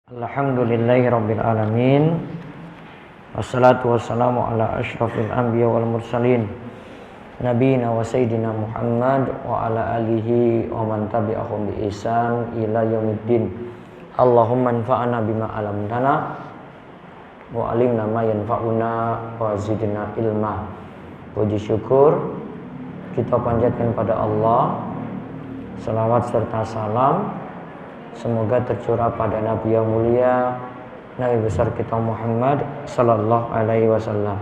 Alhamdulillahirabbil alamin. Wassalatu wassalamu ala asyrafil anbiya wal mursalin. Nabiyina wa sayyidina Muhammad wa ala alihi wa man tabi'ahum bi ihsan ila yaumiddin. Allahumma anfa'na bima 'allamtana wa 'allimna ma yanfa'una wa zidna ilma. Puji syukur kita panjatkan pada Allah. Salawat serta salam semoga tercurah pada Nabi yang mulia, Nabi besar kita Muhammad sallallahu alaihi wasallam.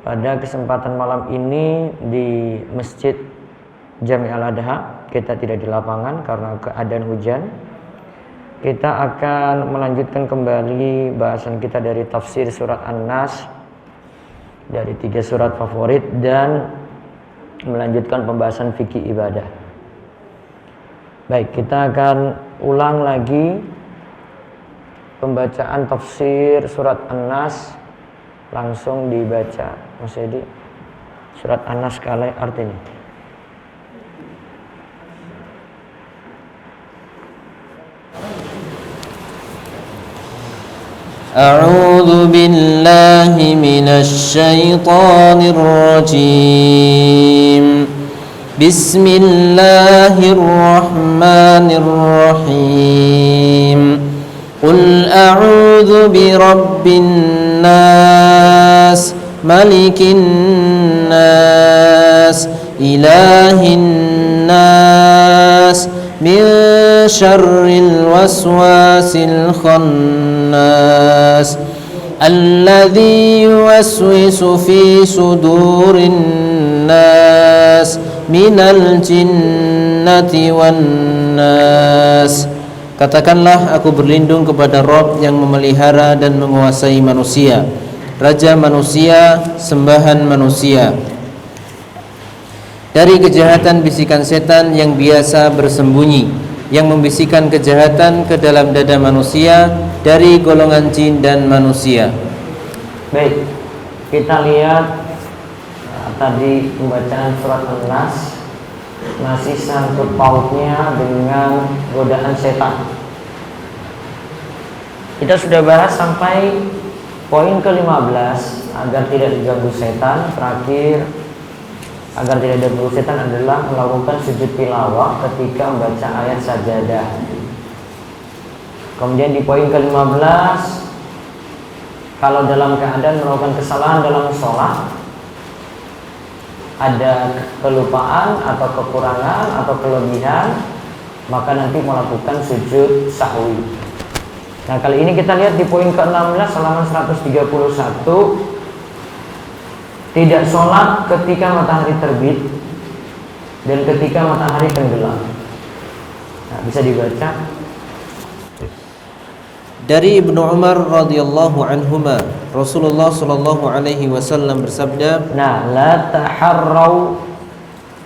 Pada kesempatan malam ini di Masjid Jami' Al-Adha, kita tidak di lapangan karena keadaan hujan. Kita akan melanjutkan kembali bahasan kita dari tafsir surat An-Nas, dari 3 surat favorit, dan melanjutkan pembahasan fikih ibadah. Baik, kita akan ulang lagi pembacaan tafsir surat An-Nas. Langsung dibaca Mas Edi, surat An-Nas kali artinya. A'udzu billahi minasy syaithanir rajim. Bismillahirrahmanirrahim. Qul a'udzu birabbin nas, malikin nas, ilahin nas, min syarril waswasil khannas, alladzi yuwaswisu fi sudurin nas, minal jinnati wan nas. Katakanlah, aku berlindung kepada Rabb yang memelihara dan menguasai manusia, Raja manusia, sembahan manusia, dari kejahatan bisikan setan yang biasa bersembunyi, yang membisikkan kejahatan ke dalam dada manusia dari golongan jin dan manusia. Baik, kita lihat tadi pembacaan surat An-Nas masih sangkut pautnya dengan godaan setan. Kita sudah bahas sampai poin ke-15, agar tidak diganggu setan. Terakhir, agar tidak diganggu setan adalah melakukan sujud tilawah ketika membaca ayat sajadah. Kemudian di poin ke-15, kalau dalam keadaan melakukan kesalahan dalam sholat, ada kelupaan atau kekurangan atau kelebihan, maka nanti melakukan sujud sahwi. Nah, kali ini kita lihat di poin ke-16 halaman 131. Tidak sholat ketika matahari terbit dan ketika matahari tenggelam. Nah, bisa dibaca. Dari Ibnu Umar radhiyallahu anhuma, Rasulullah sallallahu alaihi wasallam bersabda, Nah, la taharrau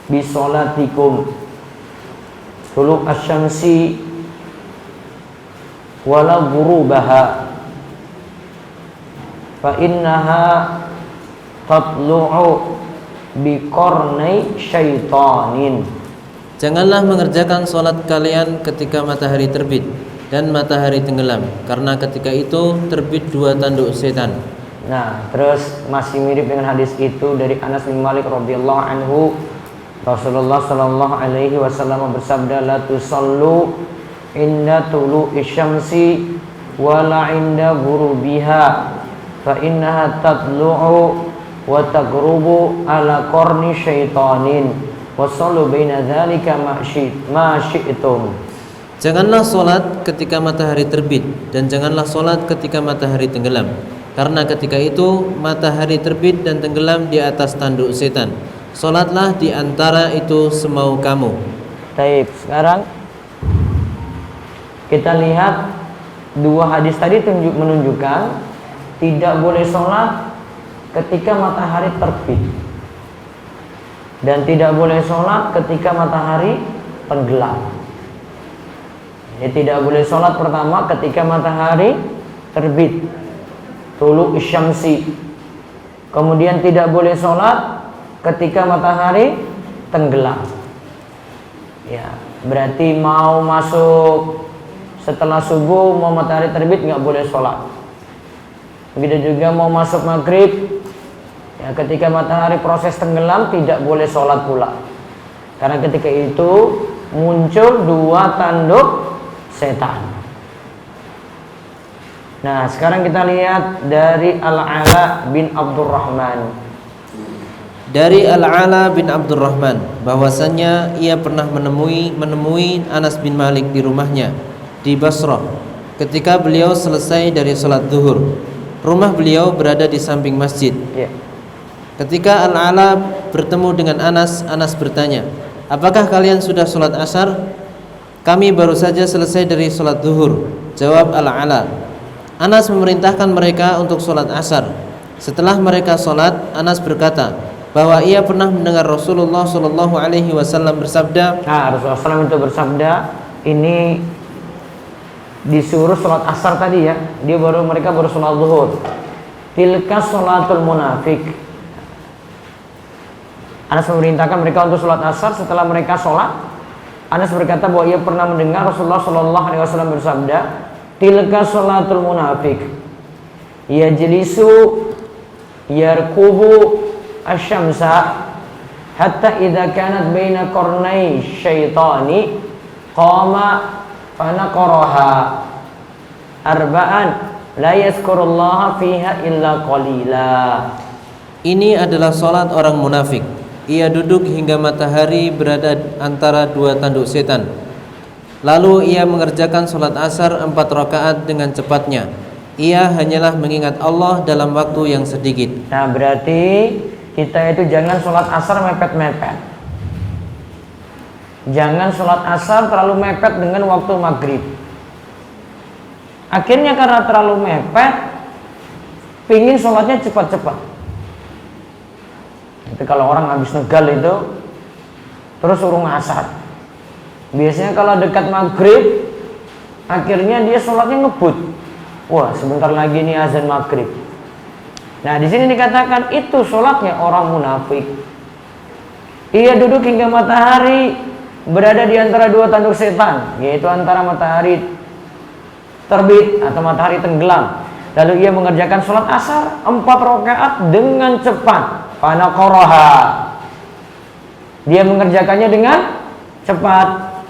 bi sholatikum tulu asy-syamsi wala ghurubaha fa innaha tatlu'u bi qarnai syaitanin. janganlah mengerjakan salat kalian ketika matahari terbit dan matahari tenggelam, karena ketika itu terbit 2 tanduk setan. Nah, terus masih mirip dengan hadis itu dari Anas bin Malik radhiyallahu anhu. Rasulullah sallallahu alaihi wasallam bersabda, la tusallu inda tulu'i syamsi wala inda ghurubiha fa innaha tatlu'u wa taghrubu ala qarni syaitanin wa sallu baina dzalika ma syi'tum. Janganlah solat ketika matahari terbit dan janganlah solat ketika matahari tenggelam, karena ketika itu matahari terbit dan tenggelam di atas tanduk setan. Solatlah di antara itu semau kamu. Baik, sekarang kita lihat 2 hadis tadi menunjukkan tidak boleh sholat ketika matahari terbit dan tidak boleh sholat ketika matahari tenggelam. Tidak boleh sholat pertama ketika matahari terbit, tulu isyamsi. Kemudian tidak boleh sholat ketika matahari tenggelam. Ya, berarti mau masuk setelah subuh mau matahari terbit nggak boleh sholat. Begitu juga mau masuk maghrib, ya, ketika matahari proses tenggelam tidak boleh sholat pula. Karena ketika itu muncul dua tanduk setan. Nah, sekarang kita lihat dari Al-Ala bin Abdurrahman. Dari Al-Ala bin Abdurrahman bahwasannya ia pernah menemui Anas bin Malik di rumahnya di Basrah ketika beliau selesai dari sholat zuhur. Rumah beliau berada di samping masjid. Ketika Al-Ala bertemu dengan Anas, Anas bertanya, "Apakah kalian sudah sholat asar?" "Kami baru saja selesai dari sholat zuhur," jawab Al-Ala. Anas memerintahkan mereka untuk sholat asar. Setelah mereka sholat, Anas berkata bahwa ia pernah mendengar Rasulullah SAW bersabda. Rasulullah SAW itu bersabda, ini disuruh sholat asar tadi ya, mereka baru sholat zuhur. Tilka sholatul munafik. Anas memerintahkan mereka untuk sholat asar. Setelah mereka sholat, Anas berkata bahwa ia pernah mendengar Rasulullah SAW bersabda, tilka sholatul munafik, yajlisu yarkubu asyamsa hatta idza kanat baina qarnai syaitani qama fanaqaraha arba'an la yazkurullaha fiha illa qalila. Ini adalah salat orang munafik. Ia duduk hingga matahari berada antara dua tanduk setan. Lalu ia mengerjakan salat asar 4 rakaat dengan cepatnya. Ia hanyalah mengingat Allah dalam waktu yang sedikit. Nah, berarti kita itu jangan sholat asar mepet-mepet. Jangan sholat asar terlalu mepet dengan waktu maghrib. Akhirnya karena terlalu mepet, pingin sholatnya cepat-cepat. Itu kalau orang habis negal itu, terus suruh ngasar. Biasanya kalau dekat maghrib, akhirnya dia sholatnya ngebut. Wah, sebentar lagi nih azan maghrib. Nah, di sini dikatakan itu sholatnya orang munafik. Ia duduk hingga matahari berada di antara dua tanduk setan, yaitu antara matahari terbit atau matahari tenggelam. Lalu ia mengerjakan sholat asar 4 rakaat dengan cepat. Fanaqaraha. Dia mengerjakannya dengan cepat.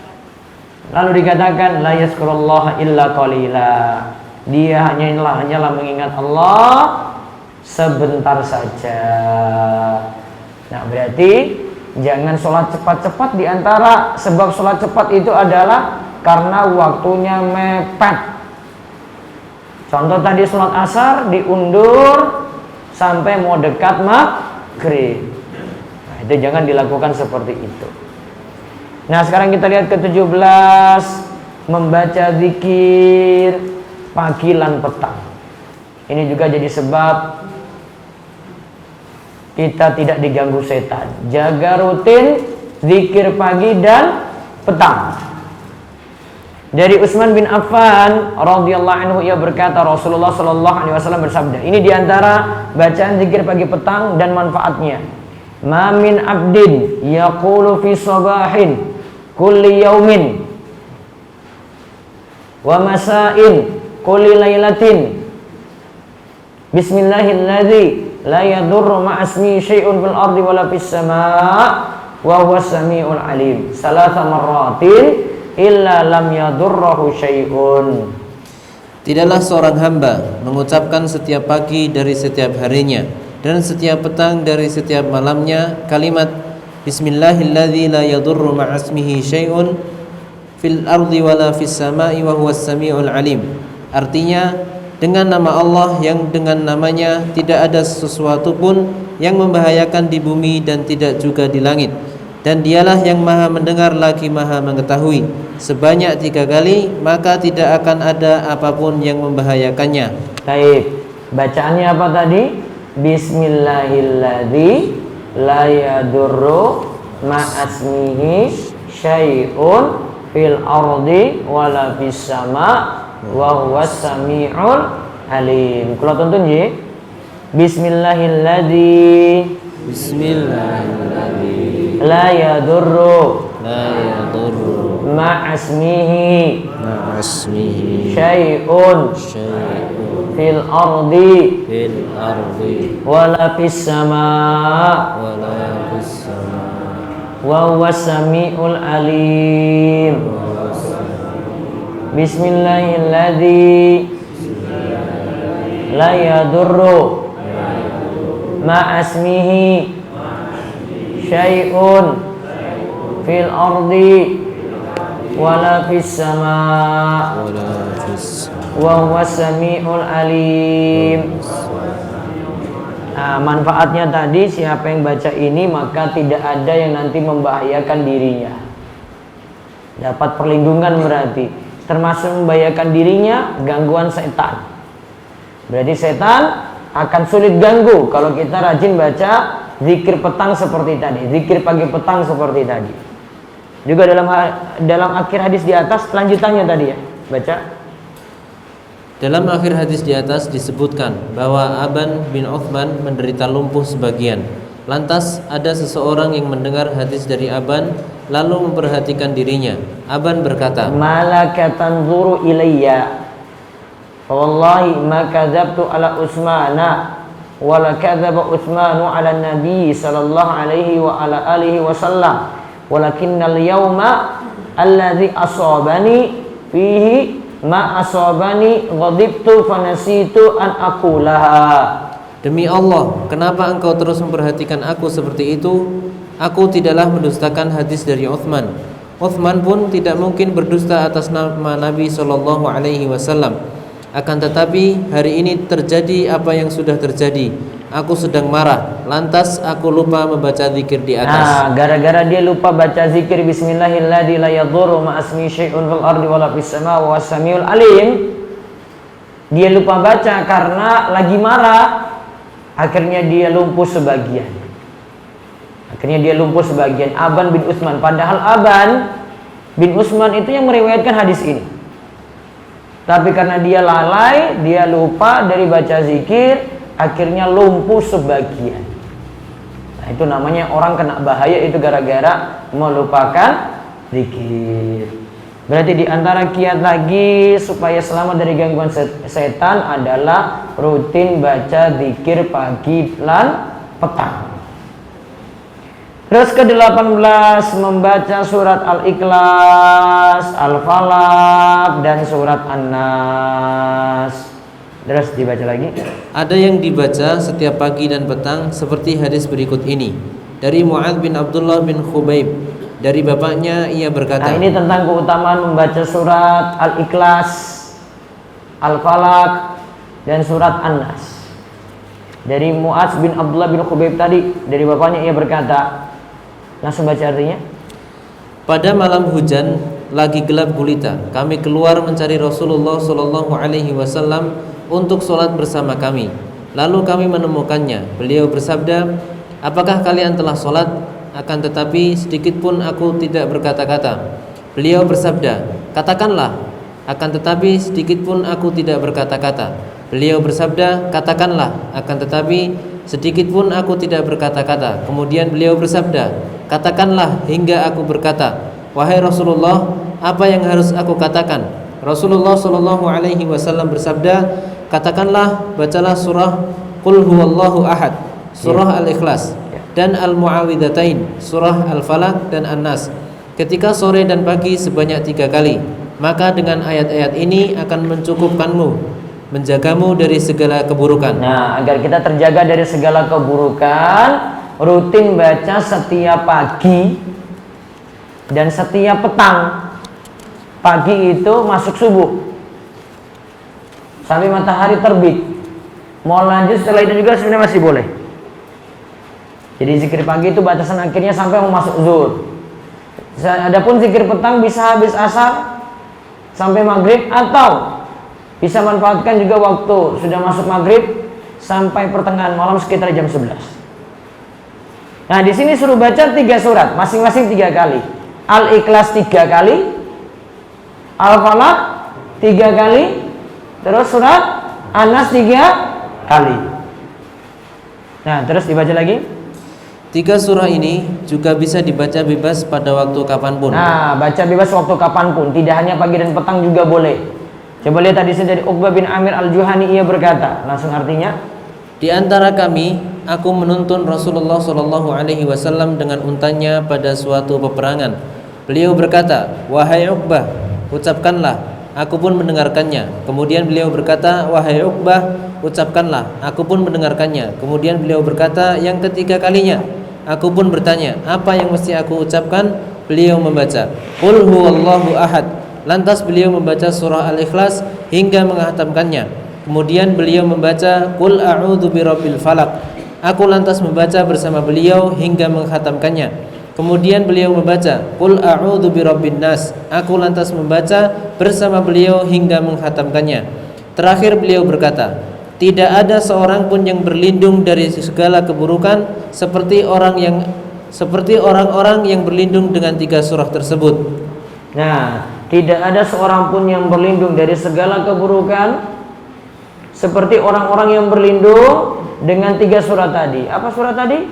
Lalu dikatakan la yazkurullaha illa qalila. Dia hanyalah mengingat Allah sebentar saja. Nah, berarti jangan sholat cepat-cepat. Di antara sebab sholat cepat itu adalah karena waktunya mepet. Contoh tadi sholat asar diundur sampai mau dekat maghrib. Nah, itu jangan dilakukan seperti itu. Nah, sekarang kita lihat ke-17, membaca zikir pagi lan petang. Ini juga jadi sebab kita tidak diganggu setan. Jaga rutin zikir pagi dan petang. Dari Utsman bin Affan radhiyallahu anhu, ia berkata Rasulullah sallallahu alaihi wasallam bersabda. Ini diantara bacaan zikir pagi petang dan manfaatnya. Ma min abdin yaqulu fi sabahin kulli yaumin wa masa'in kulli lailatin bismillahilladzi la yadurru ma'asmi syai'un fil ardi wala fis sama' wa huwas samiul alim salasa marratin illa lam yadurruhu syai'un. Tidaklah seorang hamba mengucapkan setiap pagi dari setiap harinya dan setiap petang dari setiap malamnya kalimat bismillahilladzi la yadurru ma'asmihi syai'un fil ardi wala fis sama'i wa huwas samiul alim. Artinya, dengan nama Allah yang dengan namanya tidak ada sesuatu pun yang membahayakan di bumi dan tidak juga di langit. Dan dialah yang maha mendengar lagi maha mengetahui. Sebanyak 3 kali, maka tidak akan ada apapun yang membahayakannya. Baik, bacaannya apa tadi? Bismillahilladzi la yadurru ma'asmihi syai'un fil ardi wala fis sama' wa huwas samiul alim. Kula tuntun nggih. Bismillahilladzi la yadurru ma'asmihi ma'asmihi syai'un syai'un fil ardi fil ardi wala fis sama' wala fis sama' wa huwas samiul alim. Bismillahilladzi la yadurru ma'asmihi syai'un fil ardi wala fis sama' wala fis wa huwas samiul alim. Nah, manfaatnya tadi siapa yang baca ini maka tidak ada yang nanti membahayakan dirinya. Dapat perlindungan berarti, termasuk membahayakan dirinya gangguan setan. Berarti setan akan sulit ganggu kalau kita rajin baca zikir petang seperti tadi, zikir pagi petang seperti tadi. Juga dalam akhir hadis di atas lanjutannya tadi ya, baca. Dalam akhir hadis di atas disebutkan bahwa Aban bin Uthman menderita lumpuh sebagian. Lantas ada seseorang yang mendengar hadis dari Aban lalu memperhatikan dirinya. Aban berkata, Malaka tanzuru ilayya, wallahi ma kadzabtu ala Utsmana wala kadzaba Utsmanu ala Nabi sallallahu alaihi wa ala alihi wasallam, walakinnal yawma alladzi asabani fihi ma asabani ghadibtu fanasitu an aqulaha. demi Allah, kenapa engkau terus memperhatikan aku seperti itu? Aku tidaklah mendustakan hadis dari Uthman. Uthman pun tidak mungkin berdusta atas nama Nabi sallallahu alaihi wasallam. Akan tetapi hari ini terjadi apa yang sudah terjadi. Aku sedang marah, lantas aku lupa membaca zikir di atas. Nah, gara-gara dia lupa baca zikir Bismillahilladzi la yadurru ma'asmi syai'un fil ardi wala fis sama' wa samiul alim. Dia lupa baca karena lagi marah. Akhirnya dia lumpuh sebagian. Aban bin Utsman. Padahal Aban bin Utsman itu yang meriwayatkan hadis ini. Tapi karena dia lalai, dia lupa dari baca zikir, akhirnya lumpuh sebagian. Nah, itu namanya orang kena bahaya itu gara-gara melupakan zikir. Berarti di antara kiat lagi supaya selamat dari gangguan setan adalah rutin baca zikir pagi dan petang. Terus ke-18 membaca surat Al-Ikhlas, Al-Falaq dan surat An-Nas. Terus dibaca lagi. Ada yang dibaca setiap pagi dan petang seperti hadis berikut ini. Dari Mu'adz bin Abdullah bin Khubayb, dari bapaknya ia berkata. Nah, ini tentang keutamaan membaca surat Al-Ikhlas, Al-Falaq dan surat An-Nas. Dari Mu'adz bin Abdullah bin Khubayb tadi, dari bapaknya ia berkata. Langsung baca artinya. Pada malam hujan lagi gelap gulita, kami keluar mencari Rasulullah sallallahu alaihi wasallam untuk sholat bersama kami. Lalu kami menemukannya. Beliau bersabda, "Apakah kalian telah sholat?" Akan tetapi sedikit pun aku tidak berkata-kata. Beliau bersabda, "Katakanlah." Akan tetapi sedikit pun aku tidak berkata-kata. Beliau bersabda, "Katakanlah." Akan tetapi sedikit pun aku tidak berkata-kata. Kemudian beliau bersabda, "Katakanlah," hingga aku berkata, "Wahai Rasulullah, apa yang harus aku katakan?" Rasulullah sallallahu alaihi wasallam bersabda, "Katakanlah, bacalah surah Qul huwallahu ahad, surah Al-Ikhlas, dan Al-Mu'awwidhatain, surah Al-Falaq dan An-Nas, ketika sore dan pagi sebanyak 3 kali. Maka dengan ayat-ayat ini akan mencukupkanmu, menjagamu dari segala keburukan." Nah, agar kita terjaga dari segala keburukan, rutin baca setiap pagi dan setiap petang. Pagi itu masuk subuh sampai matahari terbit. Mau lanjut setelah itu juga sebenarnya masih boleh. Jadi zikir pagi itu batasan akhirnya sampai mau masuk zuhur. Adapun zikir petang bisa habis asar sampai maghrib, atau bisa manfaatkan juga waktu sudah masuk maghrib sampai pertengahan malam sekitar jam 11. Nah, di sini suruh baca 3 surat, masing-masing 3 kali. Al-Ikhlas 3 kali, Al-Falaq 3 kali, terus surat An-Nas 3 kali. Nah, terus dibaca lagi. Tiga surah ini juga bisa dibaca bebas pada waktu kapanpun. Nah, baca bebas waktu kapanpun, tidak hanya pagi dan petang juga boleh. Coba lihat tadi dari Uqbah bin Amir al-Juhani, ia berkata, langsung artinya, di antara kami, aku menuntun Rasulullah SAW dengan untanya pada suatu peperangan. Beliau berkata, wahai Uqbah, ucapkanlah, aku pun mendengarkannya. Kemudian beliau berkata, wahai Uqbah, ucapkanlah, aku pun mendengarkannya. Kemudian beliau berkata yang ketiga kalinya, aku pun bertanya, apa yang mesti aku ucapkan? Beliau membaca, Qul huwallahu ahad. Lantas beliau membaca surah Al-Ikhlas hingga menghatamkannya. Kemudian beliau membaca Qul a'udzu birabbil falaq. Aku lantas membaca bersama beliau hingga menghatamkannya. Kemudian beliau membaca Qul a'udzu birabbin nas. Aku lantas membaca bersama beliau hingga menghatamkannya. Terakhir beliau berkata, tidak ada seorang pun yang berlindung dari segala keburukan seperti orang-orang yang berlindung dengan tiga surah tersebut. nah, tidak ada seorang pun yang berlindung dari segala keburukan seperti orang-orang yang berlindung dengan tiga surat tadi. Apa surat tadi?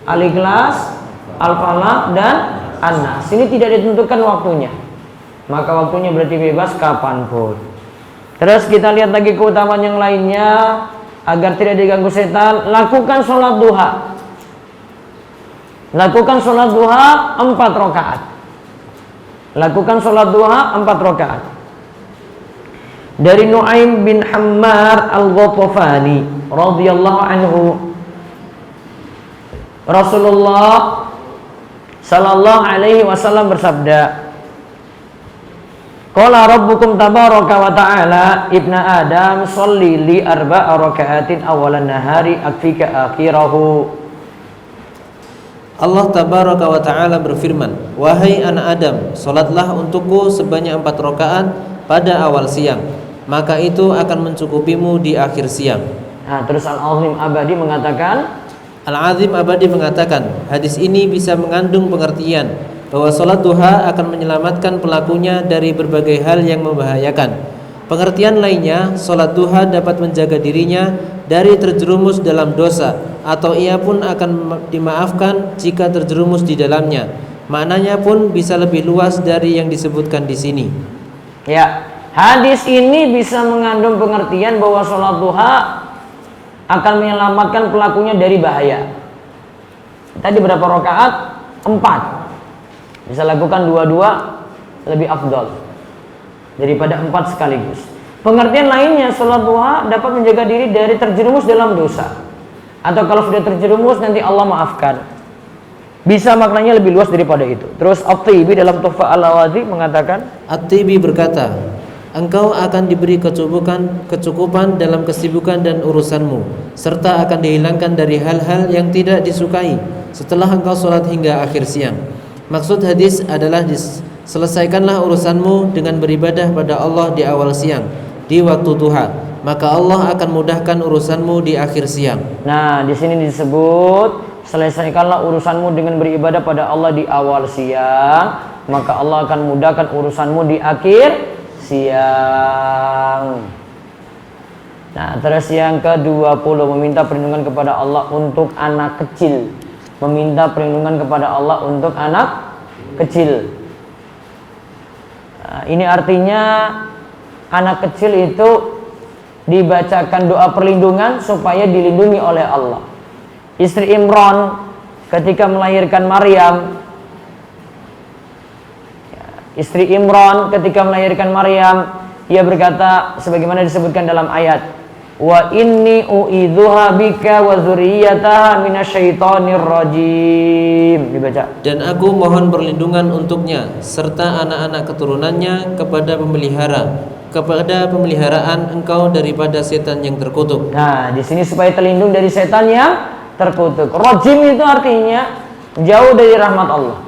Al-Ikhlas, Al-Falaq, dan An-Nas. Ini tidak ditentukan waktunya, maka waktunya berarti bebas kapanpun. Terus kita lihat lagi keutamaan yang lainnya agar tidak diganggu setan. Lakukan sholat duha. Lakukan sholat duha 4 rakaat. Lakukan sholat duha 4 rakaat. Dari Nu'aim bin Hammar al-Ghatafani radhiyallahu anhu, Rasulullah sallallahu alaihi wasallam bersabda, qala rabbukum tabaraka wa ta'ala ibna adam sholli li 4 raka'atin awalan nahari akfika akhirahu. Allah tabaraka wa ta'ala berfirman, wahai anak Adam, salatlah untukku sebanyak 4 rakaat pada awal siang, maka itu akan mencukupimu di akhir siang. Nah, terus Al-Azim Abadi mengatakan, Al-Azim Abadi mengatakan, hadis ini bisa mengandung pengertian bahwa salat duha akan menyelamatkan pelakunya dari berbagai hal yang membahayakan. Pengertian lainnya, salat duha dapat menjaga dirinya dari terjerumus dalam dosa, atau ia pun akan dimaafkan jika terjerumus di dalamnya. Maknanya pun bisa lebih luas dari yang disebutkan di sini. ya, hadis ini bisa mengandung pengertian bahwa sholat duha akan menyelamatkan pelakunya dari bahaya. Tadi berapa rakaat? 4. Bisa lakukan 2-2 lebih afdal daripada 4 sekaligus. Pengertian lainnya, sholat duha dapat menjaga diri dari terjerumus dalam dosa, atau kalau sudah terjerumus nanti Allah maafkan. Bisa maknanya lebih luas daripada itu. Terus At-Tibi dalam Tuhfa Al-Awadhi mengatakan, At-Tibi berkata, engkau akan diberi kecukupan dalam kesibukan dan urusanmu, serta akan dihilangkan dari hal-hal yang tidak disukai setelah engkau sholat hingga akhir siang. Maksud hadis adalah selesaikanlah urusanmu dengan beribadah pada Allah di awal siang, di waktu duha, maka Allah akan mudahkan urusanmu di akhir siang. nah, di sini disebut selesaikanlah urusanmu dengan beribadah pada Allah di awal siang, maka Allah akan mudahkan urusanmu di akhir siang. Nah, terus yang ke-20, meminta perlindungan kepada Allah untuk anak kecil. Meminta perlindungan kepada Allah untuk anak kecil. Nah, ini artinya anak kecil itu dibacakan doa perlindungan supaya dilindungi oleh Allah. Istri Imran ketika melahirkan Maryam, ia berkata sebagaimana disebutkan dalam ayat, wa inni u'idzuha bika wa dzurriyyataha minasyaitonir rajim. Dibaca. Dan aku mohon perlindungan untuknya serta anak-anak keturunannya kepada pemeliharaan engkau daripada setan yang terkutuk. Nah, di sini supaya terlindung dari setan yang terkutuk. Rajim itu artinya jauh dari rahmat Allah.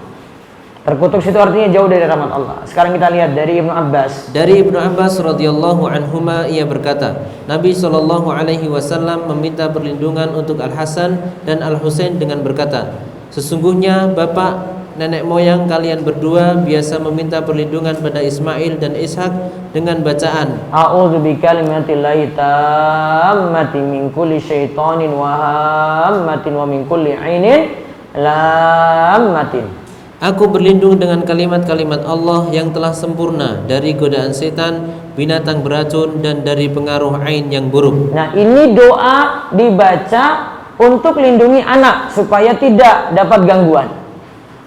Terkutuk itu artinya jauh dari rahmat Allah. Sekarang kita lihat dari Ibnu Abbas. Dari Ibnu Abbas radhiyallahu anhuma, ia berkata, Nabi sallallahu alaihi wasallam meminta perlindungan untuk Al Hasan dan Al Husain dengan berkata, sesungguhnya bapak nenek moyang kalian berdua biasa meminta perlindungan pada Ismail dan Ishak dengan bacaan A'udzu bikalimatillahi tammati min kulli syaitanin wa hammatin wa min kulli ainin lammatin. Aku berlindung dengan kalimat-kalimat Allah yang telah sempurna dari godaan setan, binatang beracun, dan dari pengaruh ain yang buruk. Nah, ini doa dibaca untuk lindungi anak supaya tidak dapat gangguan.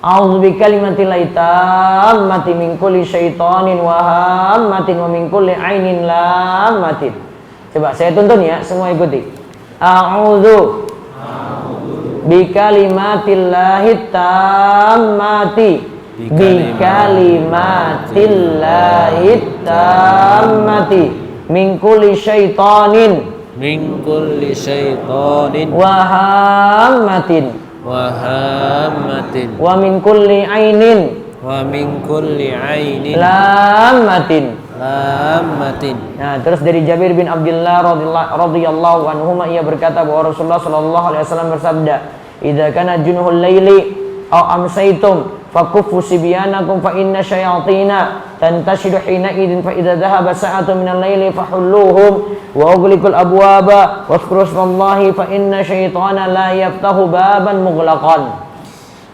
A'udzu bikalimatillahi tammati min kulli syaitanin wa hammatin wa min kulli ainin lammatin. Coba saya tuntun ya, semua ikuti. A'udzu bikalimatillahi tammati bikalimatillahi tammati min kulli syaitanin wa hammatin wa min kulli ainin lammatin. Nah, terus dari Jabir bin Abdullah radhiyallahu anhu ia berkata bahwa Rasulullah sallallahu alaihi wasallam bersabda, "Idza kana junuhul laili aw amsaytum fakuffu sibyanakum fa inna syayatina tantashidu hina idin fa idza dhahaba sa'atun minal laili fahulluhum wa ughliqul abwaba wadhkuru ismallahi fa inna syaitana la yaftahu baban mughlaqan."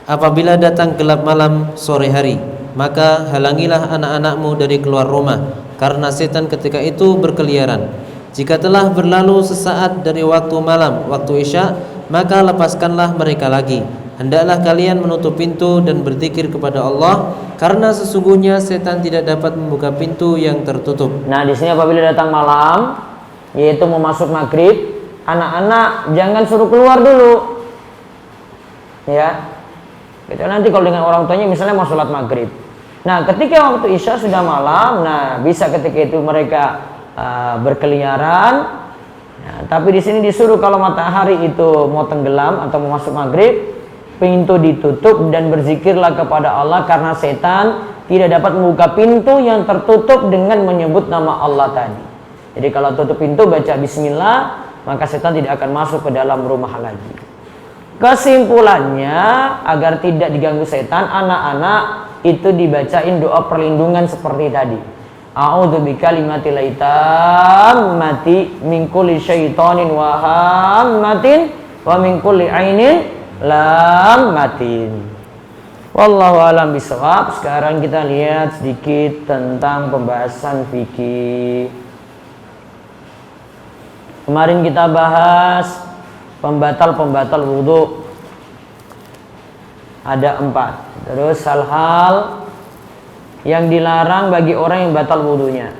Apabila datang gelap malam sore hari, maka halangilah anak-anakmu dari keluar rumah, karena setan ketika itu berkeliaran. Jika telah berlalu sesaat dari waktu malam, waktu isya, maka lepaskanlah mereka lagi. Hendaklah kalian menutup pintu dan berzikir kepada Allah, karena sesungguhnya setan tidak dapat membuka pintu yang tertutup. Nah, di sini apabila datang malam, yaitu mau masuk maghrib, anak-anak jangan suruh keluar dulu, ya. Gitu. Nanti kalau dengan orang tuanya misalnya mau sholat maghrib, nah ketika waktu isya sudah malam, nah bisa ketika itu mereka berkeliaran. Nah, tapi di sini disuruh kalau matahari itu mau tenggelam atau mau masuk maghrib, pintu ditutup dan berzikirlah kepada Allah, karena setan tidak dapat membuka pintu yang tertutup dengan menyebut nama Allah tadi. Jadi kalau tutup pintu baca bismillah, maka setan tidak akan masuk ke dalam rumah lagi. Kesimpulannya, agar tidak diganggu setan, anak-anak itu dibacain doa perlindungan seperti tadi. A'udzu bikalimatillahi tammati min kulli syaitanin wa hammatin wa min kulli ainin lammatin. Wallahu a'lam bishawab. Sekarang kita lihat sedikit tentang pembahasan fikih. Kemarin kita bahas pembatal wudhu ada 4. Terus hal-hal yang dilarang bagi orang yang batal wudhunya.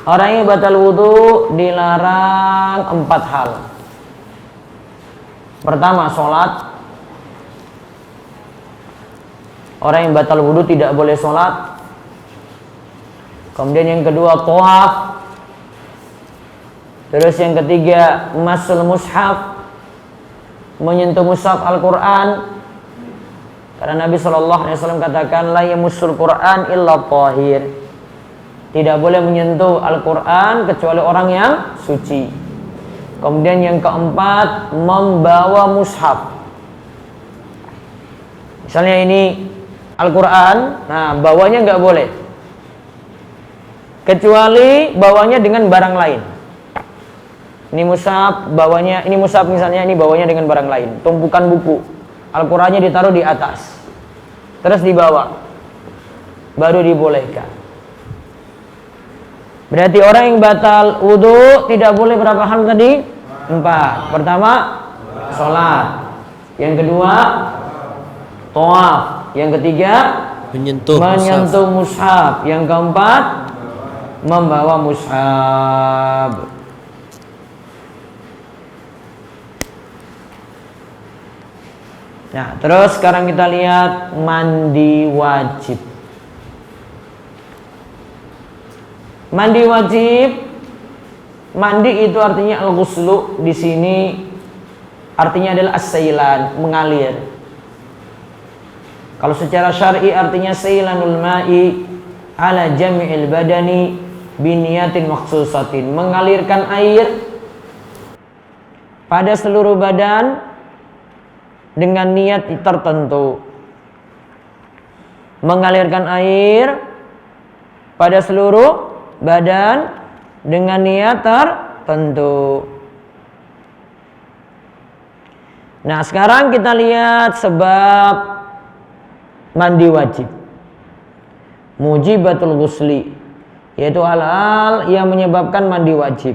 Orang yang batal wudhu dilarang 4 hal. Pertama, sholat. Orang yang batal wudhu tidak boleh sholat. Kemudian yang kedua, tawaf. Terus yang ketiga, masul mushaf, menyentuh mushaf Al-Quran. Karena Nabi SAW katakan, la yamussul Quran illa tahir. Tidak boleh menyentuh Al-Quran kecuali orang yang suci. Kemudian yang keempat, membawa mushaf. Misalnya ini Al-Quran, nah bawanya nggak boleh, kecuali bawanya dengan barang lain. Ini mushaf bawanya, ini mushaf misalnya, ini bawanya dengan barang lain, tumpukan buku, Al-Qurannya ditaruh di atas, terus dibawa, baru dibolehkan. Berarti orang yang batal wudhu tidak boleh berapa hal tadi? 4. Pertama, sholat. Yang kedua, tawaf. Yang ketiga, menyentuh mushaf. Yang keempat, membawa mushaf. Nah, terus sekarang kita lihat mandi wajib. Mandi wajib, mandi itu artinya al-ghuslu, di sini artinya adalah as-sailan, mengalir. Kalau secara syar'i artinya sailanul ma'i ala jami'il badani biniyatin makhsusatin, mengalirkan air pada seluruh badan dengan niat tertentu. mengalirkan air pada seluruh badan dengan niat tertentu. Nah, sekarang kita lihat sebab mandi wajib. Mujibatul ghusli, yaitu hal-hal yang menyebabkan mandi wajib.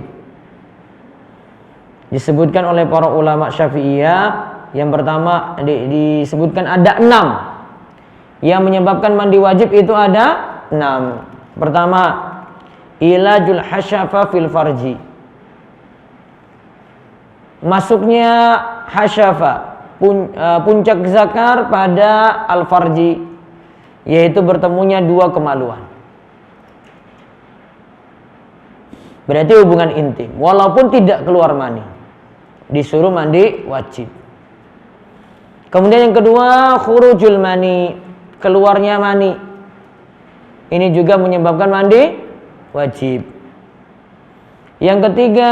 Disebutkan oleh para ulama Syafi'iyah, yang pertama disebutkan ada 6. Yang menyebabkan mandi wajib itu ada 6. Pertama, ilajul hasyafa fil farji. Masuknya hasyafa, puncak zakar pada al-farji, yaitu bertemunya 2 kemaluan. Berarti hubungan intim, walaupun tidak keluar mani, disuruh mandi wajib. Kemudian yang kedua, khurujul mani, keluarnya mani. Ini juga menyebabkan mandi wajib. Yang ketiga,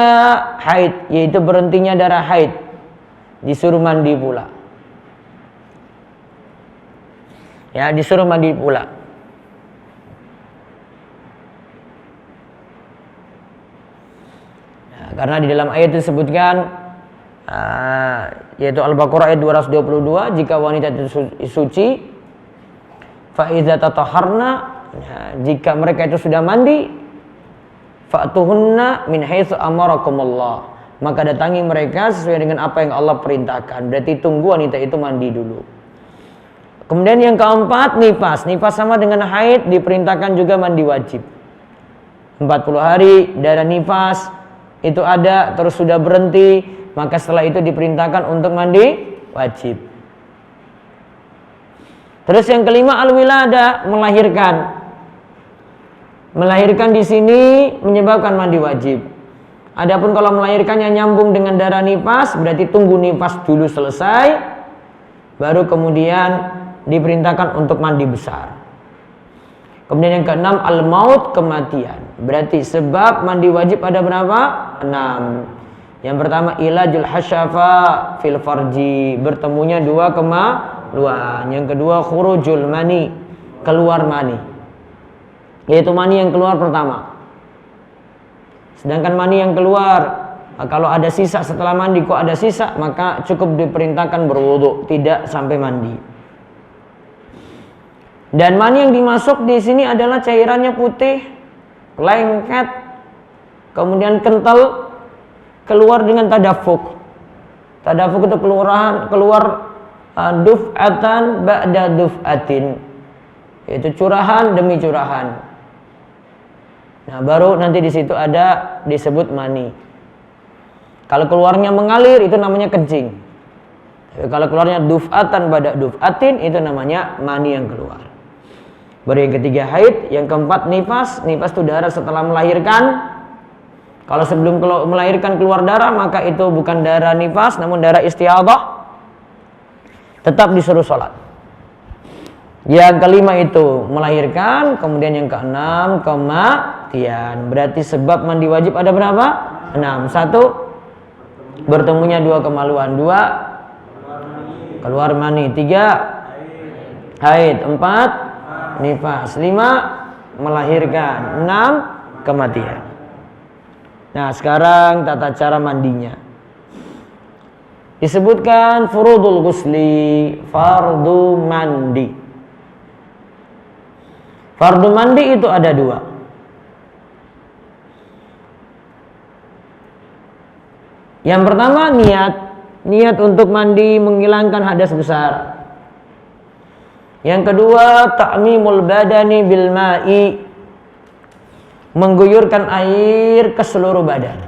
haid, yaitu berhentinya darah haid, disuruh mandi pula. Ya, disuruh mandi pula. Nah, karena di dalam ayat disebutkan yaitu Al-Baqarah ayat 222, jika wanita itu suci, fa iza tatahharna, jika mereka itu sudah mandi, fa'tuhunna min haitsu amarakumullah, maka datangi mereka sesuai dengan apa yang Allah perintahkan. Berarti tunggu wanita itu mandi dulu. Kemudian yang keempat, nifas. Nifas sama dengan haid, diperintahkan juga mandi wajib. 40 hari darah nifas itu ada, terus sudah berhenti, maka setelah itu diperintahkan untuk mandi wajib. Terus yang kelima, al-wilada, melahirkan. Melahirkan di sini menyebabkan mandi wajib. Adapun kalau melahirkannya nyambung dengan darah nifas, berarti tunggu nifas dulu selesai, baru kemudian diperintahkan untuk mandi besar. Kemudian yang keenam, al-maut, kematian. Berarti sebab mandi wajib ada berapa? 6. Yang pertama, ilajul hasyafa fil farji, bertemunya 2 kemaluan. Yang kedua, khurujul mani, keluar mani, yaitu mani yang keluar pertama. Sedangkan mani yang keluar, kalau ada sisa setelah mandi, kok ada sisa, maka cukup diperintahkan berwudu, tidak sampai mandi. Dan mani yang dimasuk di sini adalah cairannya putih, lengket, kemudian kental, keluar dengan tadafuk. Tadafuk itu keluar duf'atan ba'da duf'atin, yaitu curahan demi curahan. Nah, baru nanti di situ ada disebut mani. Kalau keluarnya mengalir itu namanya kencing. Tapi kalau keluarnya duf'atan ba'da duf'atin itu namanya mani yang keluar. Baru yang ketiga haid, yang keempat nifas. Nifas itu darah setelah melahirkan. Kalau sebelum melahirkan keluar darah, maka itu bukan darah nifas, namun darah istihadhah. Tetap disuruh sholat. Yang kelima itu melahirkan. Kemudian yang keenam, kematian. Berarti sebab mandi wajib ada berapa? 6. 1, bertemunya 2 kemaluan. 2, keluar mani. 3, haid. 4, nifas. 5, melahirkan. 6, kematian. Nah, sekarang tata cara mandinya. Disebutkan furudul ghusli, fardu mandi. Fardu mandi itu ada 2. Yang pertama, niat untuk mandi menghilangkan hadas besar. Yang kedua, ta'mimul badani bil ma'i, mengguyurkan air ke seluruh badan.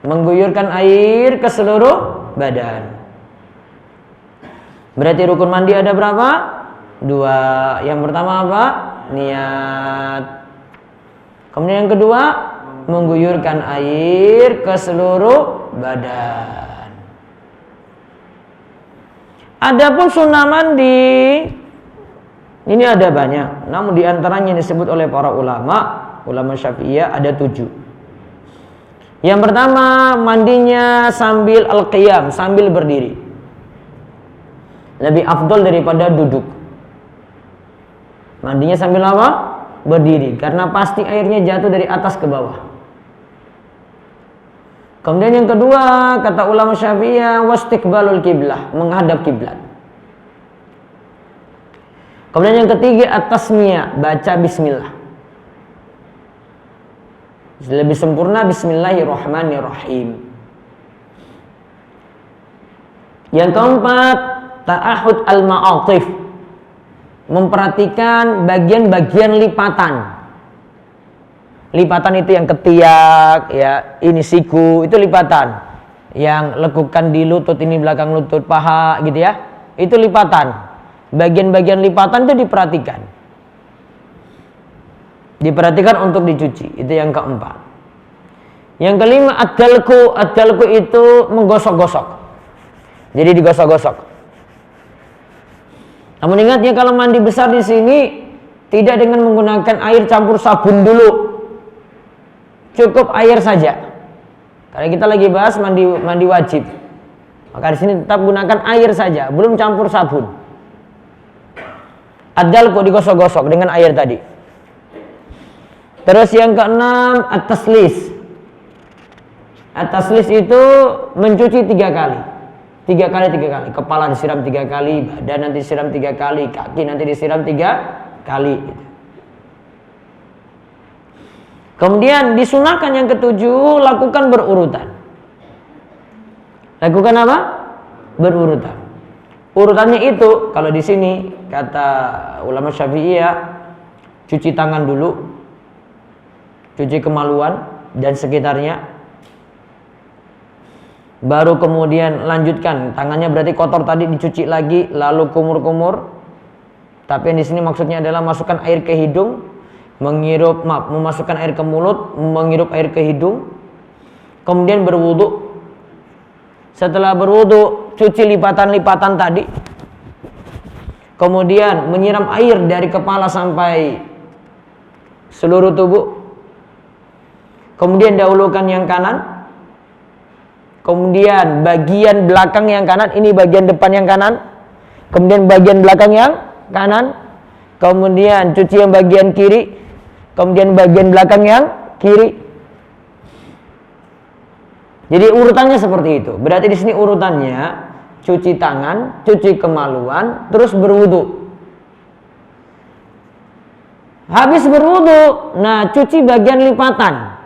Mengguyurkan air ke seluruh badan. Berarti rukun mandi ada berapa? 2. Yang pertama apa? Niat. Kemudian yang kedua, mengguyurkan air ke seluruh badan. Adapun sunnah mandi ini ada banyak, namun diantaranya yang disebut oleh para ulama Syafi'iyah ada 7. Yang pertama, mandinya sambil al-qiyam, sambil berdiri. Lebih afdol daripada duduk. Mandinya sambil apa? Berdiri, karena pasti airnya jatuh dari atas ke bawah. Kemudian yang kedua, kata ulama Syafi'iyah, wastiqbalul kiblah, menghadap kiblat. Kemudian yang ketiga, at-tasmiyah, baca bismillah. Lebih sempurna bismillahirrahmanirrahim. Yang keempat, ta'ahud al-ma'atif, memperhatikan bagian-bagian lipatan. Lipatan itu yang ketiak, ya, ini siku, itu lipatan. Yang lekukan di lutut, ini belakang lutut, paha, gitu ya. Itu lipatan. Bagian-bagian lipatan itu diperhatikan. Diperhatikan untuk dicuci. Itu yang keempat. Yang kelima, ad-dalku. Ad-dalku itu menggosok-gosok. Jadi digosok-gosok. Namun ingat ya, kalau mandi besar di sini tidak dengan menggunakan air campur sabun dulu. Cukup air saja. Karena kita lagi bahas mandi wajib. Maka di sini tetap gunakan air saja, belum campur sabun. Ad-dalku digosok-gosok dengan air tadi. Terus yang keenam, at-taslis. At-taslis itu mencuci 3 kali. 3 kali. Kepala disiram 3 kali, badan nanti disiram 3 kali, kaki nanti disiram 3 kali. Kemudian disunahkan yang ketujuh, lakukan berurutan. Lakukan apa? Berurutan. Urutannya itu, kalau di sini kata ulama Syafi'iyah, cuci tangan dulu, cuci kemaluan dan sekitarnya, baru kemudian lanjutkan. Tangannya berarti kotor tadi, dicuci lagi, lalu kumur-kumur. Tapi yang di sini maksudnya adalah masukkan air ke hidung, memasukkan air ke mulut, menghirup air ke hidung, kemudian berwudu. Setelah berwudu, cuci lipatan-lipatan tadi, kemudian menyiram air dari kepala sampai seluruh tubuh, kemudian dahulukan yang kanan, kemudian bagian belakang yang kanan, ini bagian depan yang kanan, kemudian bagian belakang yang kanan, kemudian cuci yang bagian kiri, kemudian bagian belakang yang kiri. Jadi urutannya seperti itu. Berarti di sini urutannya cuci tangan, cuci kemaluan, terus berwudu. Habis berwudu, nah cuci bagian lipatan.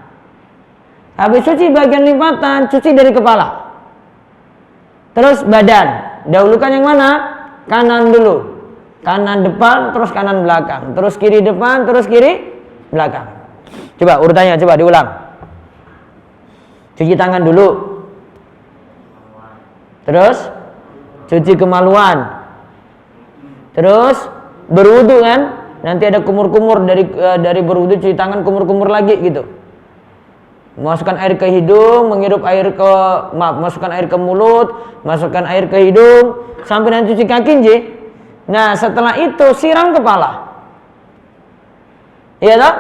Habis cuci bagian lipatan, cuci dari kepala. Terus badan. Dahulukan yang mana? Kanan dulu. Kanan depan, terus kanan belakang. Terus kiri depan, terus kiri belakang. Coba urutannya, coba diulang. Cuci tangan dulu. Terus cuci kemaluan. Terus berwudu kan? Nanti ada kumur-kumur dari berwudu, cuci tangan, kumur-kumur lagi gitu. Masukkan air ke hidung, masukkan air ke mulut, masukkan air ke hidung, sampai nanti cuci kaki, Ji. Nah, setelah itu siram kepala. Iya tak?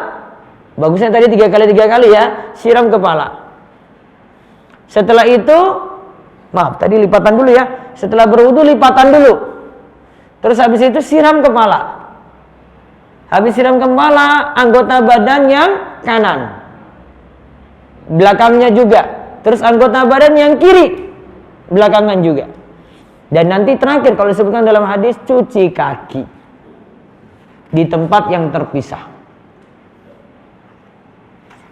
Bagusnya tadi 3 kali ya, siram kepala. Setelah itu, tadi lipatan dulu ya. Setelah berwudu lipatan dulu. Terus habis itu siram kepala. Habis siram kepala, anggota badan yang kanan. Belakangnya juga. Terus anggota badan yang kiri, belakangan juga. Dan nanti terakhir kalau disebutkan dalam hadis, cuci kaki di tempat yang terpisah.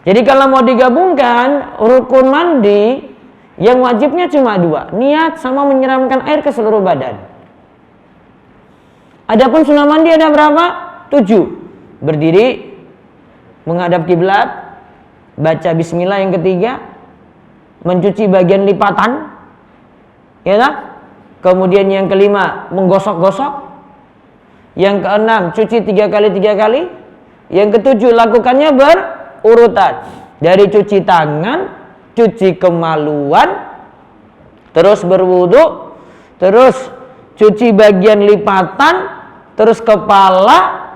Jadi kalau mau digabungkan, rukun mandi yang wajibnya cuma 2, niat sama menyiramkan air ke seluruh badan. Adapun sunnah mandi ada berapa? 7. Berdiri, menghadap kiblat, baca bismillah yang ketiga, mencuci bagian lipatan, ya tak? Kemudian yang kelima, menggosok-gosok. Yang keenam, cuci 3 kali. Yang ketujuh, lakukannya berurutan. Dari cuci tangan, cuci kemaluan, terus berwudu, terus cuci bagian lipatan, terus kepala,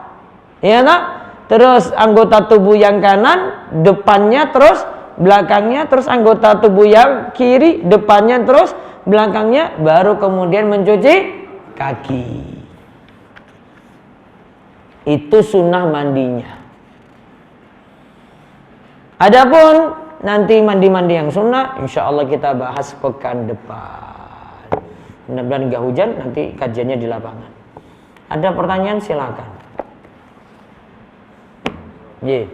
ya tak? Terus anggota tubuh yang kanan, depannya, terus belakangnya, terus anggota tubuh yang kiri, depannya, terus belakangnya, baru kemudian mencuci kaki. Itu sunnah mandinya. Adapun nanti mandi-mandi yang sunnah, insya Allah kita bahas pekan depan. Mudah-mudahan nggak hujan, nanti kajiannya di lapangan. Ada pertanyaan silakan. Ye.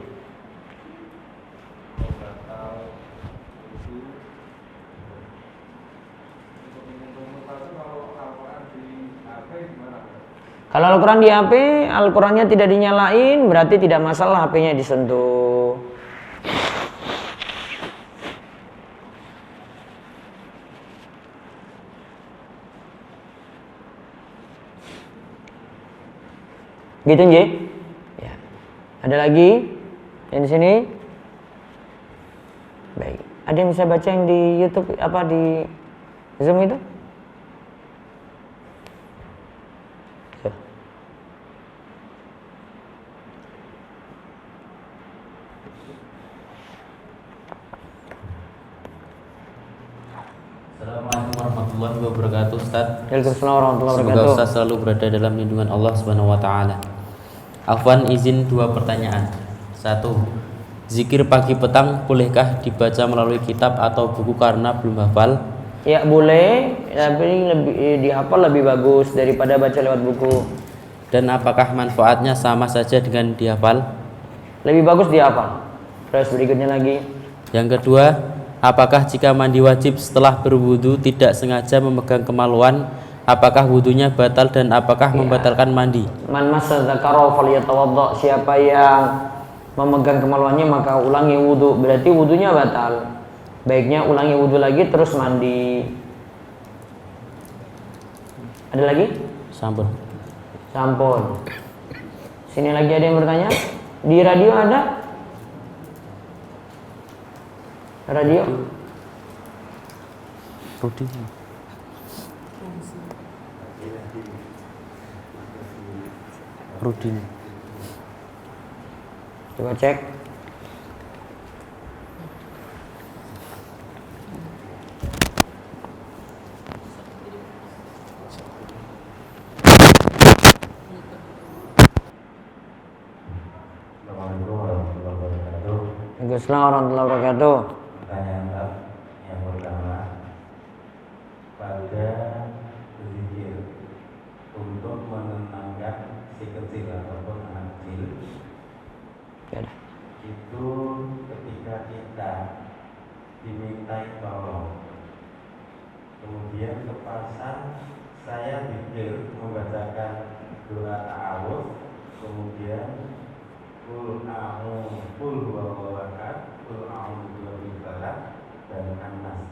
Kalau Al-Quran di HP, Al-Qurannya tidak dinyalain, berarti tidak masalah HP-nya disentuh. Gitu nggih? Ya. Ada lagi yang di sini? Baik. Ada yang bisa baca yang di YouTube apa di Zoom itu? Ya. Assalamualaikum warahmatullahi wabarakatuh, Ustaz. Waalaikumsalam warahmatullahi Semoga wabarakatuh. Ustaz selalu berada dalam lindungan Allah Subhanahu wa taala. Afwan, izin 2 pertanyaan. 1. Zikir pagi petang bolehkah dibaca melalui kitab atau buku karena belum hafal? Ya boleh, tapi lebih dihafal lebih bagus daripada baca lewat buku. Dan apakah manfaatnya sama saja dengan dihafal? Lebih bagus dihafal. Terus berikutnya lagi. Yang kedua, apakah jika mandi wajib setelah berwudu tidak sengaja memegang kemaluan, apakah wudunya batal dan apakah membatalkan mandi? Man massa dzakara falyatawadda. Siapa yang memegang kemaluannya maka ulangi wudu. Berarti wudunya batal. Baiknya ulangi wudu lagi terus mandi. Ada lagi? Sampun. Sampun. Sini lagi ada yang bertanya? Di radio ada? Radio? Rudi. Rudin. Coba cek. Assalamualaikum warahmatullahi wabarakatuh. Waalaikumsalam warahmatullahi wabarakatuh. Pertanyaan yang pertama, pada berzikir untuk menenangkan si kecil ataupun anak kecil, Ya dah. itu ketika kita dimintai tolong, kemudian kepasang saya pikir membacakan doa ta'awudz, kemudian Kul huwallahu ahad, kul a'udzu birabbil falaq dan An-Nas.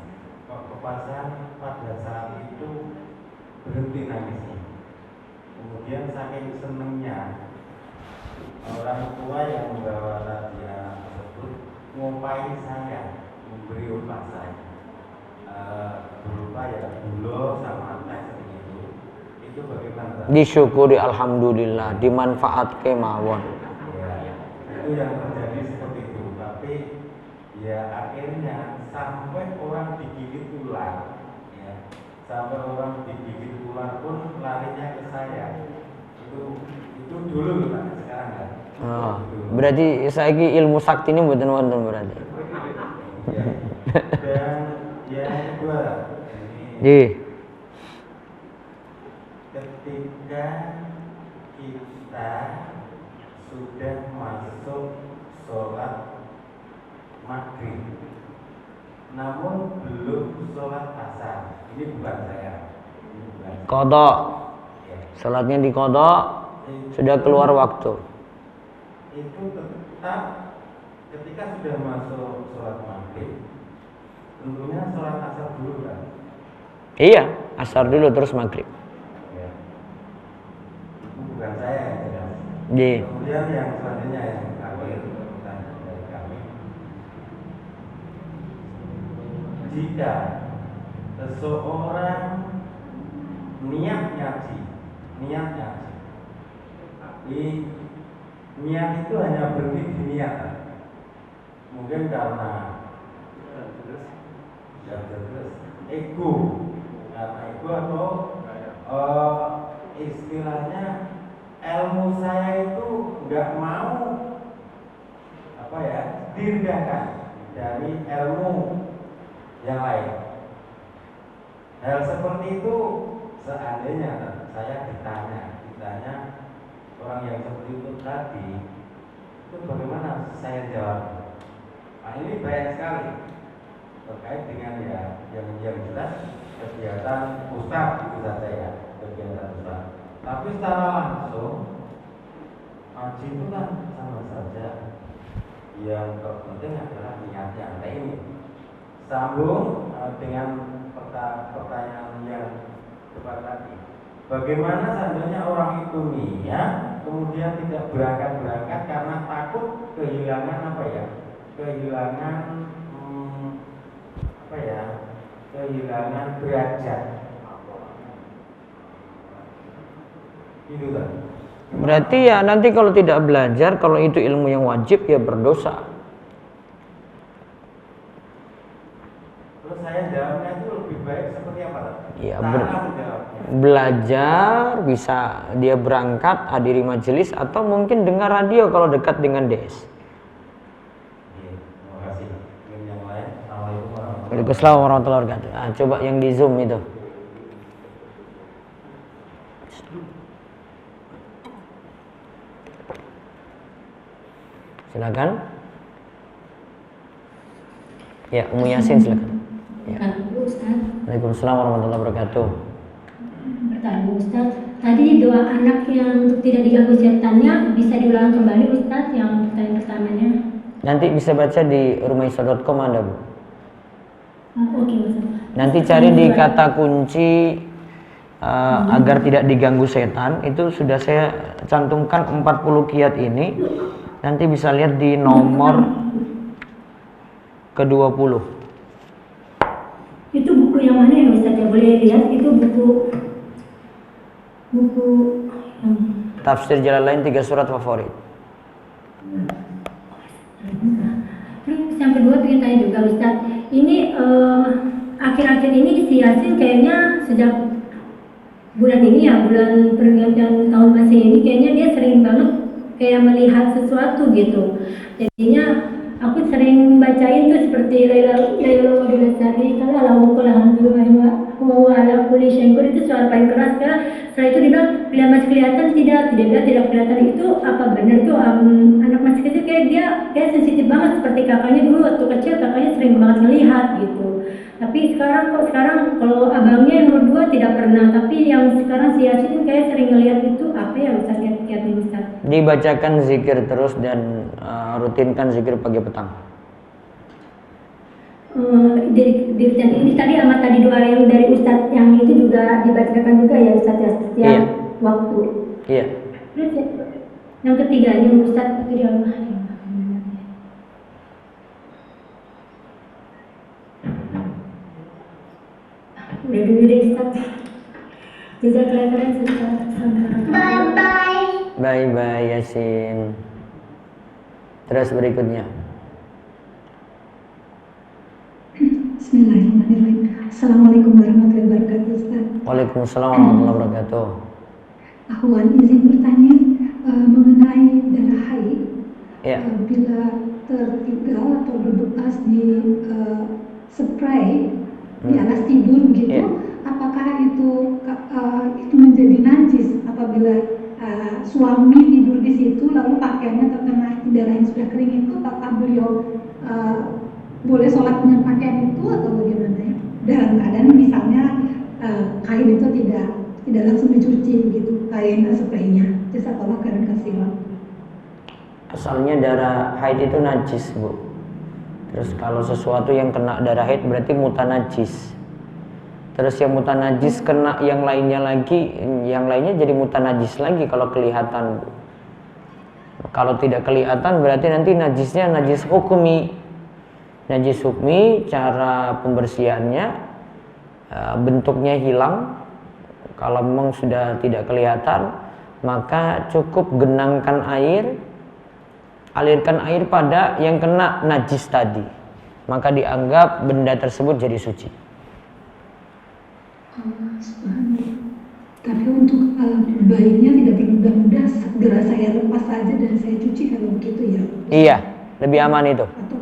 Kok kepasang pada saat itu berhenti nangisnya. Kemudian saking senengnya orang tua yang membawa tadi anak tersebut ngupain saya, memberi upah saya berupa ya gula sama teh seperti itu. Itu bagaimana? Disyukuri alhamdulillah, dimanfaat kemawon. Itu yang terjadi seperti itu, tapi ya akhirnya sampai orang digigit ular, ya, sampai orang digigit ular pun larinya ke saya. Itu dulu Pak, sekarang kan. Oh, berarti saya ilmu sakti ini buatan wonten berarti. Ya. Dan yang kedua, Di. ketika kita sudah masuk sholat maghrib, namun belum sholat asar. Ini bukan saya. Ini bukan saya. Kodok. Ya. Salatnya di kodok. Sudah keluar waktu. Itu tetap ketika sudah masuk sholat maghrib, tentunya sholat asar dulu kan. Iya, asar dulu terus maghrib. Ya. Itu bukan saya yang jelas. Di. Kemudian yang selanjutnya yang terakhir pertanyaan dari kami, jika seseorang niat ngaji, niat itu hanya berhenti di niat, mungkin karena ego, atau istilahnya ilmu saya itu nggak mau direndahkan dari ilmu yang lain. Hal seperti itu seandainya saya ditanya orang yang seperti itu tadi, itu bagaimana saya jawab? Nah, ini banyak sekali terkait dengan yang jelas kegiatan ustaz itu saja ya, kegiatan ustaz. Tapi secara langsung haji itu kan sama saja. Yang terpenting adalah niatnya. Nah ini sambung dengan pertanyaan yang cepat tadi. Bagaimana seandainya orang itu niat kemudian tidak berangkat karena takut kehilangan kehilangan derajat. Itu kan. Berarti ya nanti kalau tidak belajar, kalau itu ilmu yang wajib ya berdosa. Terus saya jawabnya itu lebih baik seperti apa? Ya, belajar bisa dia berangkat hadiri majelis atau mungkin dengar radio kalau dekat dengan DS. Terima kasih. Yang lain, Assalamualaikum Waalaikumsalam warahmatullahi wabarakatuh. Nah, coba yang di Zoom itu. Silakan. Ya, Ummu Yasin silakan. Ya. Waalaikumsalam warahmatullahi wabarakatuh. Pertanyaan Ustaz, tadi doa anak yang untuk tidak diganggu setannya bisa diulang kembali Ustaz yang pertanyaan pertamanya? Nanti bisa baca di rumaisa.com Anda, Bu. Oke Ustaz. Nanti cari di kata kunci agar tidak diganggu setan, itu sudah saya cantumkan 40 kiat ini. Nanti bisa lihat di nomor ke-20. Itu buku yang mana ya Ustaz? Ya boleh lihat itu buku yang Tafsir Jalalain 3 surat favorit. Terus yang kedua pengen tanya juga Ustaz, ini akhir-akhir ini si Yasin kayaknya sejak bulan ini ya, bulan pergantian tahun Masehi ini kayaknya dia sering banget kayak melihat sesuatu gitu. Jadinya aku sering bacain tuh seperti Lailul Qadri kalau alhamdulillah wa ala kulli syai'in qadir, itu suara paling keras kan. Setelah itu dia bilang masih kelihatan tidak kelihatan. Itu apa benar tuh anak masih kecil kayak sensitif banget seperti kakaknya dulu waktu kecil, kakaknya sering banget melihat gitu. Tapi sekarang kalau abangnya yang nomor 2 tidak pernah, tapi yang sekarang si Yasin kayak sering ngelihat itu. Apa ya Ustaz kiat-kiatnya Ustaz? Dibacakan zikir terus dan rutinkan zikir pagi petang. Ini tadi sama tadi doa yang dari Ustaz yang itu juga dibacakan juga ya Ustaz ya setiap Iya. waktu. Iya. Terus yang ketiganya Ustaz itu dia udah dulu deh Ustaz. Jazakallahu Ustaz. Bye Yasin. Terus berikutnya. Bismillahirrahmanirrahim. Assalamualaikum warahmatullahi wabarakatuh Ustaz. Waalaikumsalam warahmatullahi wabarakatuh. Akhwan izin bertanya mengenai darah haid. Ya. Bila tertinggal atau berbekas di spray di alas tidur gitu, Ya. apakah itu menjadi najis apabila suami tidur di situ lalu pakaiannya terkena darah yang sudah kering itu, apakah beliau boleh sholat dengan pakaian itu atau bagaimana ya? Dalam keadaan misalnya kain itu tidak langsung dicuci gitu, kain spraynya. Jazakallahu khairan katsiran. Asalnya darah haid itu najis, Bu. Terus kalau sesuatu yang kena darah haid berarti mutanajis. Terus yang mutanajis kena yang lainnya lagi, yang lainnya jadi mutanajis lagi kalau kelihatan, Bu. Kalau tidak kelihatan berarti nanti najisnya najis hukmi. Najis hukmi, cara pembersihannya bentuknya hilang. Kalau memang sudah tidak kelihatan, maka cukup genangkan air, alirkan air pada yang kena najis tadi, maka dianggap benda tersebut jadi suci. Tapi untuk bayinya tidak mudah-mudah segera saya lepas saja dan saya cuci kalau begitu ya? Iya, lebih aman itu. Atau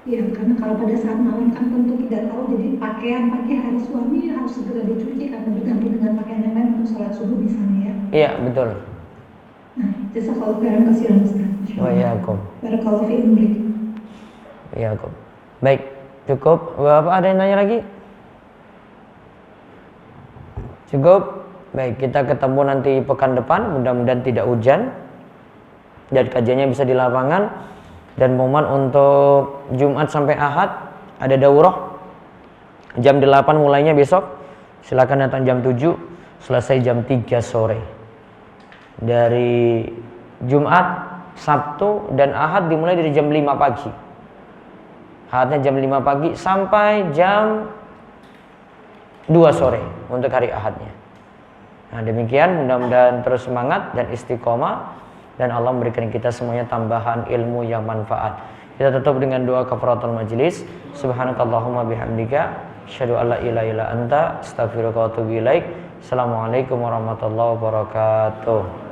ya, karena kalau pada saat malam kan tentu tidak tahu, jadi pakaian pagi hari suami harus segera dicuci karena berganti dengan pakaian yang lain untuk sholat subuh di sana ya. Iya, betul. Nah, jazakallahu khairan katsiran Ustaz. Wa iyyakum. Barakallahu fi umrik. Iyyakum. Baik, cukup. Bapak ada yang nanya lagi? Cukup. Baik, kita ketemu nanti pekan depan, mudah-mudahan tidak hujan dan kajiannya bisa di lapangan. Dan momen untuk Jumat sampai Ahad ada daurah jam 8 mulainya besok. Silakan datang jam 7, selesai jam 3 sore. Dari Jumat, Sabtu dan Ahad dimulai dari jam 5 pagi. Ahadnya jam 5 pagi sampai jam 2 sore untuk hari Ahadnya. Nah, demikian, mudah-mudahan terus semangat dan istiqomah dan Allah memberikan kita semuanya tambahan ilmu yang manfaat. Kita tutup dengan doa kafaratul majlis. Subhanakallahumma bihamdika asyhadu an la ilaha illa anta astaghfiruka wa atubu ilaik. Assalamualaikum warahmatullahi wabarakatuh.